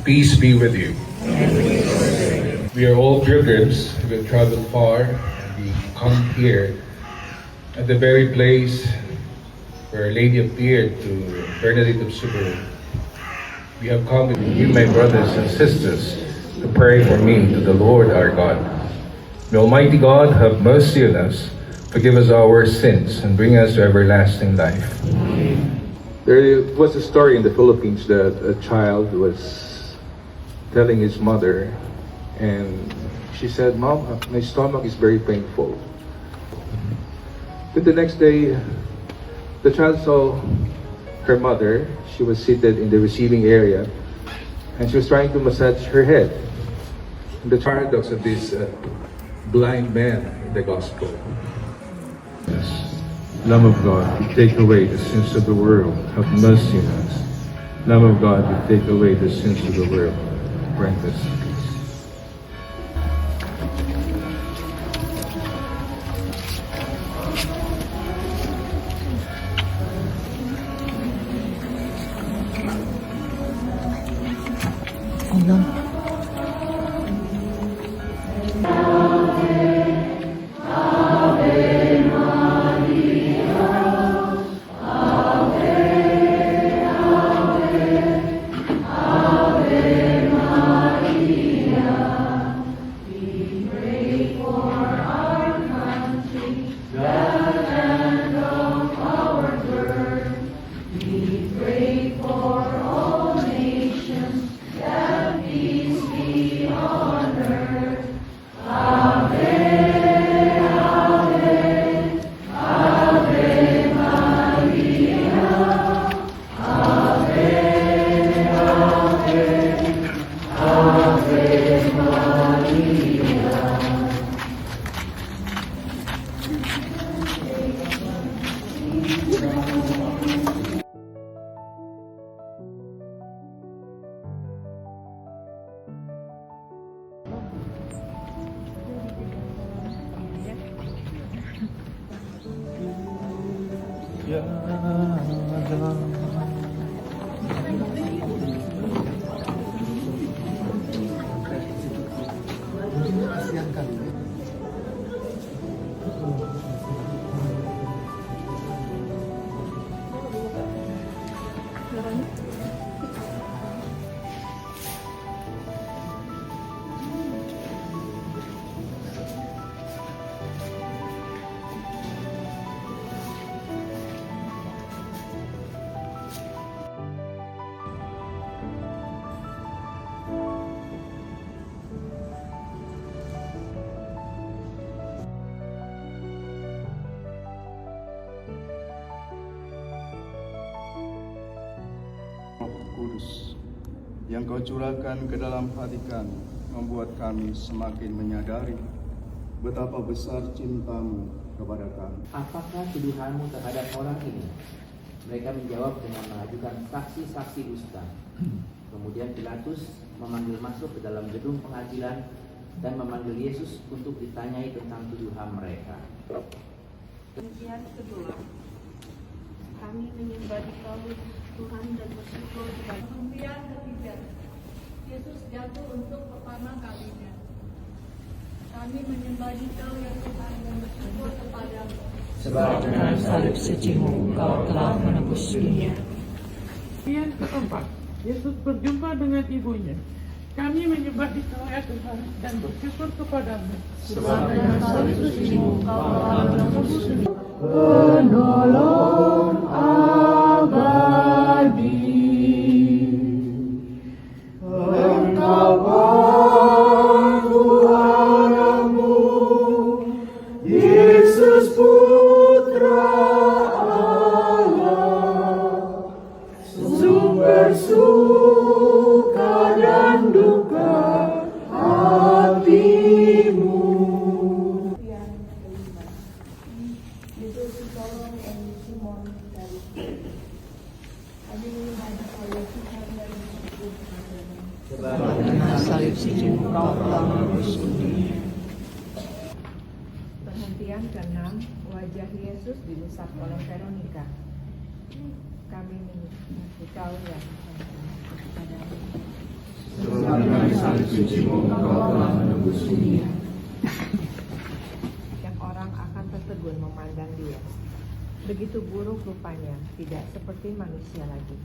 Peace be with you. We are all pilgrims who have traveled far, and we come here at the very place where Our Lady appeared to Bernadette of Subaru. We have come with you, my brothers and sisters, to pray for me to the Lord our God. May Almighty God have mercy on us, forgive us our sins, and bring us to everlasting life. There was a story in the Philippines that a child was telling his mother, and she said, "Mom, my stomach is very painful." Then the next day, the child saw her mother. She was seated in the receiving area, and she was trying to massage her head. And the paradox of this blind man in the gospel. Yes. Lamb of God, you take away the sins of the world, have mercy on us. Lamb of God, you take away the sins of the world, grant us peace. Allah. Kudus yang Kau curahkan ke dalam hati kami membuat kami semakin menyadari betapa besar cinta-Mu kepada kami. Apakah tuduhanmu terhadap orang ini? Mereka menjawab dengan mengajukan saksi-saksi dusta. Kemudian Pilatus memanggil masuk ke dalam gedung pengadilan dan memanggil Yesus untuk ditanyai tentang tuduhan mereka. Kemudian kedua, kami menyembah di Kau Tuhan dan bersyukur kepada. Kemudian ketiga, Yesus jatuh untuk pertama kalinya. Kami menyembah di Kau ya Tuhan dan bersyukur kepada-Mu. Sebab dengan salib suci-Mu Engkau telah menebus dunia. Yang keempat, Yesus berjumpa dengan ibunya. Kami menyembah di Kau ya Tuhan dan bersyukur kepada-Mu. Sebab dengan salib suci-Mu Engkau telah menebus dunia. Penolong abadi, Engkau Tuhanmu, Yesus Putra Allah, sumber suka dan duka hatimu. Yang kelima, Yesus ditolong oleh Simon dari Kiri. Kami menyembah di Kau ya Tuhan dan bersyukur kepada-Mu. Sebab dengan salib suci-Mu Engkau telah menebus dunia. Perhentian ke-6, wajah Yesus diusap oleh Veronica. Kami menyembah di Kau ya Tuhan dan bersyukur kepada-Mu. Sebab dengan salib suci-Mu Engkau telah menebus dunia. Setiap orang akan tertegun memandang Dia. Begitu buruk rupanya, tidak seperti manusia lagi.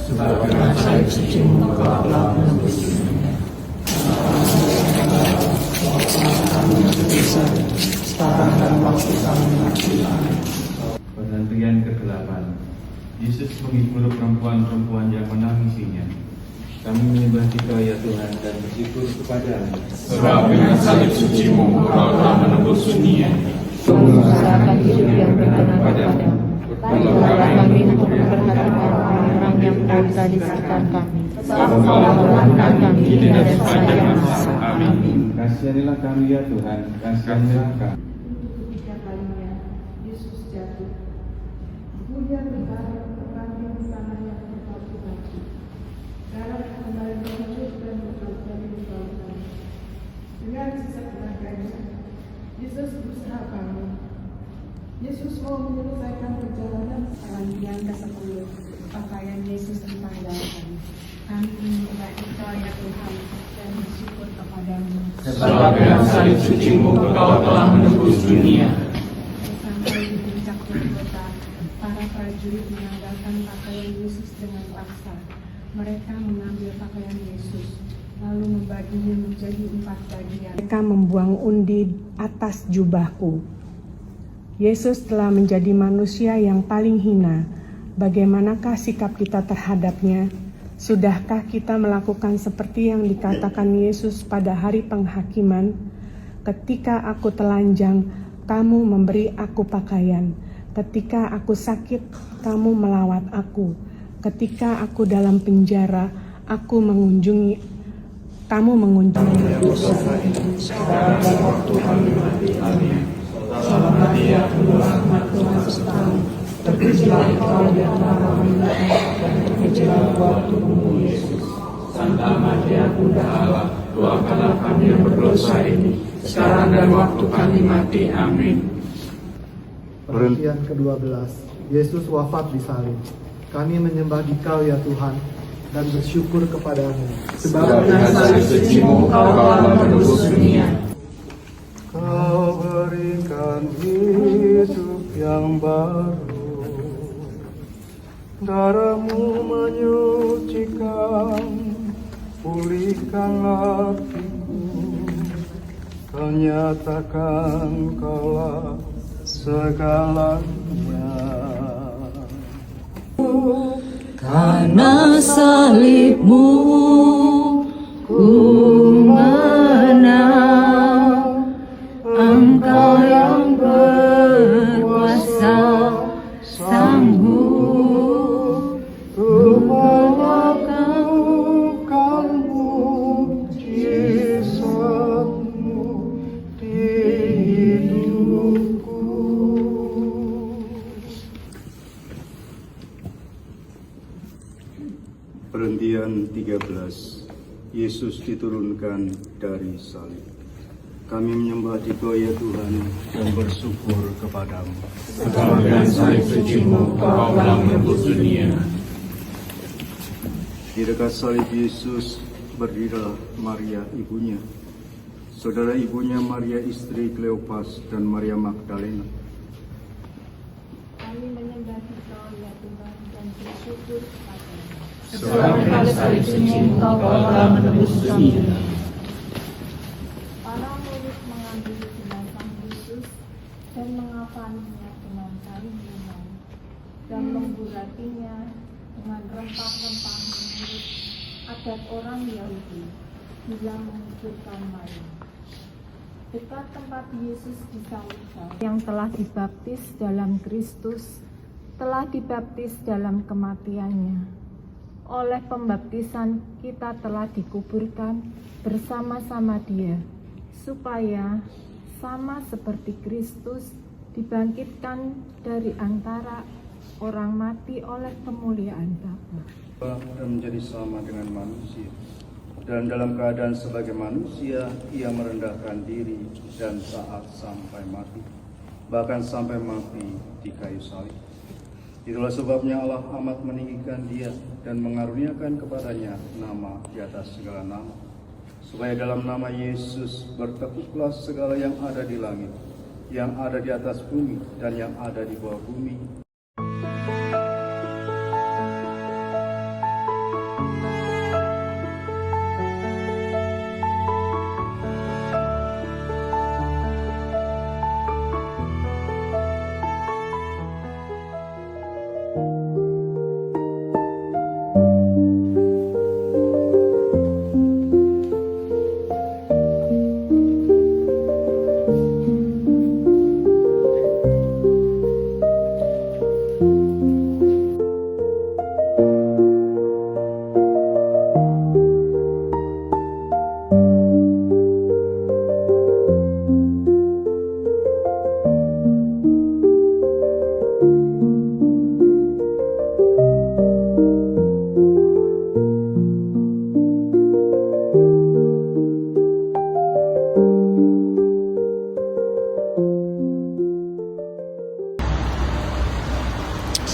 Sebab dengan salib suci-Mu Engkau telah menebus dunia. Sekarang dan waktu kami mati. Amin. Penantian ke-8. Yesus menghibur perempuan-perempuan yang menangisinya. Kami menyembah Dikau ya Tuhan dan bersyukur kepada-Mu. Sebab dengan salib suci-Mu Engkau telah menebus dunia. Mengusahakan hidup yang berkenan kepadamu. Tolonglah kami untuk memperhatikan orang-orang yang berada di sekitar kami. Selamatkanlah kami dari sepanjang masa. Amin. Kasihanilah kami ya Tuhan, kasihanilah kami. Ketiga kalinya Yesus jatuh. Kemudian berkata perpanjang tangan yang berbatu-batu. Darah kembali mengalir dan berkali-kali dibalikkan. Dengan sisa tenaganya, Yesus berusaha bangun. Yesus mau menyelesaikan perjalanan. Kelanjutan ke-10. Pakaian Yesus ditanggalkan. Kami menyembah Engkau ya Tuhan dan bersyukur kepadamu. Sebab dengan salib suci-Mu Engkau telah menebus dunia. Sampai di puncak kota, para prajurit menanggalkan pakaian Yesus dengan paksa. Mereka mengambil pakaian Yesus, lalu membaginya menjadi 4 bagian. Mereka membuang undi atas jubahku. Yesus telah menjadi manusia yang paling hina. Bagaimanakah sikap kita terhadapnya? Sudahkah kita melakukan seperti yang dikatakan Yesus pada hari penghakiman? Ketika aku telanjang, kamu memberi aku pakaian. Ketika aku sakit, kamu melawat aku. Ketika aku dalam penjara, kamu mengunjungi Sekarang dan waktu kami mati. Amin. Selamat Dia penuh rahmat Tuhan sekali. Terpujilah Engkau di antara bintang, dan terpujilah buat tubuhmu Yesus. Santa Maria Bunda Allah, doakanlah kami yang berdosa ini, sekarang dan waktu kami mati. Amin. Perhentian ke-12. Yesus wafat di salib. Kami menyembah Dikau ya Tuhan dan bersyukur kepadamu. Sebab dengan salib suci-Mu Engkau telah menebus dunia. Kau berikan hidup yang baru. Darah-Mu menyucikan, pulihkan hatiku. Kau nyatakan Kaulah segalanya. Karena salib-Mu ku menang, Engkau yang berkuasa sanggup melakukan mujizat-Mu di hidupku. Perhentian 13. Yesus diturunkan dari salib. Kami menyembah Dikau ya Tuhan dan bersyukur kepadamu. Sebab dengan salib suci-Mu Engkau telah menebus dunia. Di dekat salib Yesus berdirilah Maria ibunya, saudara ibunya Maria istri Kleopas dan Maria Magdalena. Kami menyembah Dikau ya Tuhan dan bersyukur kepadamu. Sebab dengan salib suci-Mu Engkau telah menebus dunia. Para murid mengambil jenazah Yesus dan mengafaninya dengan kain linen dan memburatinya dengan rempah-rempah menurut adat orang Yahudi bila menguburkan mayat. Dekat tempat Yesus disalibkan, yang telah dibaptis dalam Kristus, telah dibaptis dalam kematiannya. Oleh pembaptisan kita telah dikuburkan bersama-sama Dia, supaya sama seperti Kristus dibangkitkan dari antara orang mati oleh kemuliaan Bapa. Dan menjadi sama dengan manusia. dan dalam keadaan sebagai manusia ia merendahkan diri dan taat sampai mati, bahkan sampai mati di kayu salib. Itulah sebabnya Allah amat meninggikan dia dan mengaruniakan kepadanya nama di atas segala nama, supaya dalam nama Yesus bertekuklah segala yang ada di langit, yang ada di atas bumi, dan yang ada di bawah bumi.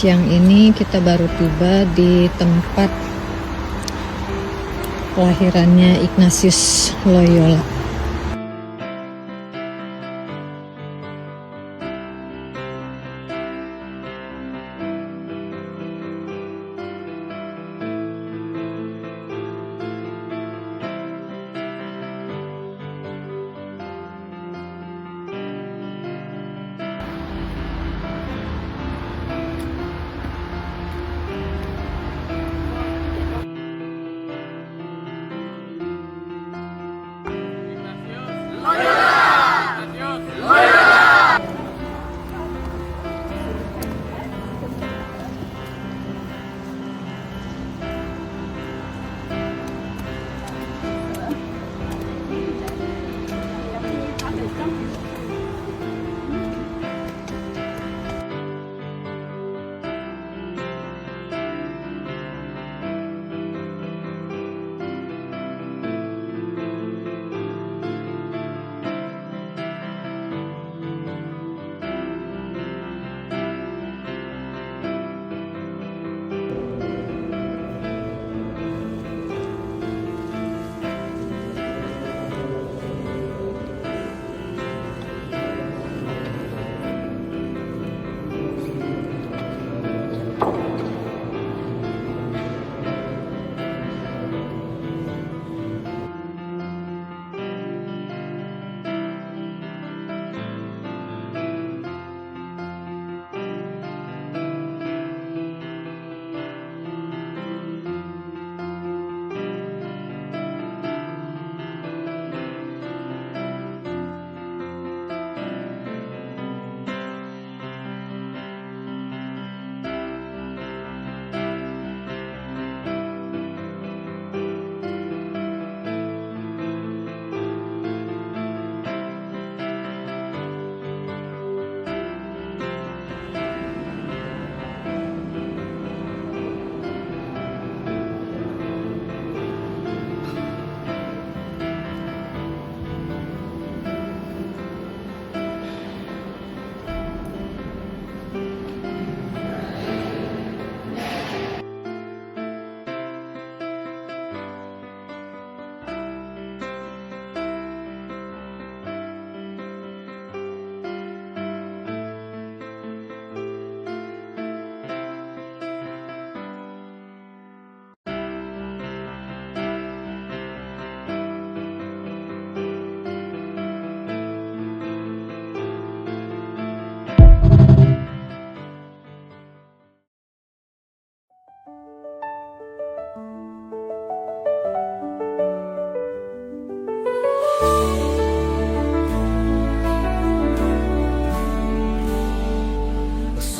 Siang ini kita baru tiba di tempat kelahirannya Ignatius Loyola.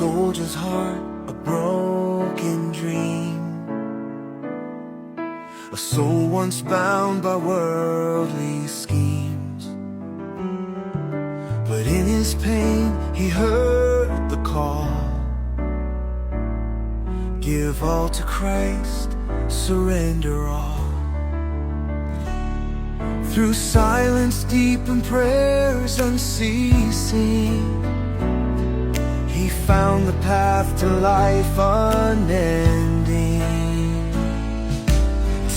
soldier's heart, a broken dream, a soul once bound by worldly schemes. But in his pain he heard the call, give all to Christ, surrender all. through silence deep and prayers unceasing. He found the path to life unending.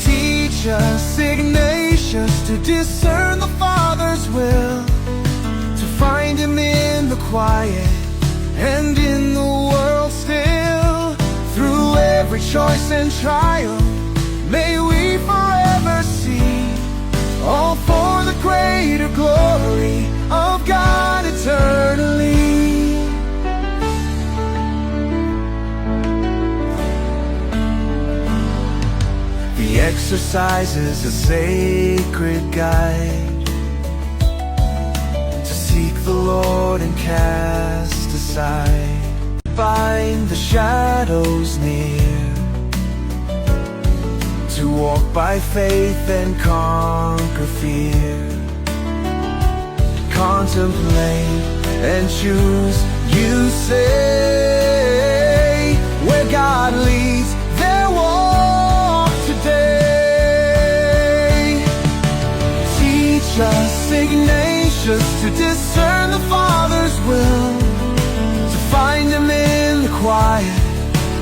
Teach us, Ignatius, to discern the Father's will, to find Him in the quiet and in the world still. Through every choice and trial, may we forever see, all for the greater glory of God eternally. The exercise is a sacred guide to seek the Lord and cast aside. Find the shadows near, to walk by faith and conquer fear. Contemplate and choose, you say, where God leads, there walk today. Teach us, Ignatius, to discern the Father's will, to find Him in the quiet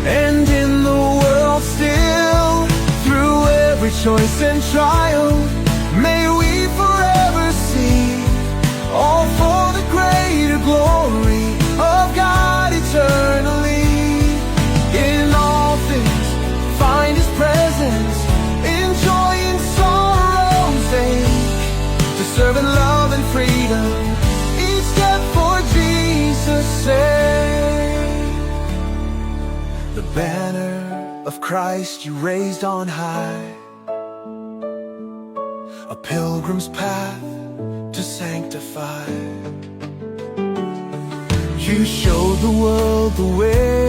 and in the world still. Through every choice and trial, may we forever see, all for the greater glory of God eternally. In all things find His presence, in joy and sorrow's ache, to serve in love and freedom, each step for Jesus' sake. The banner of Christ you raised on high, a pilgrim's path to sanctify. You showed the world the way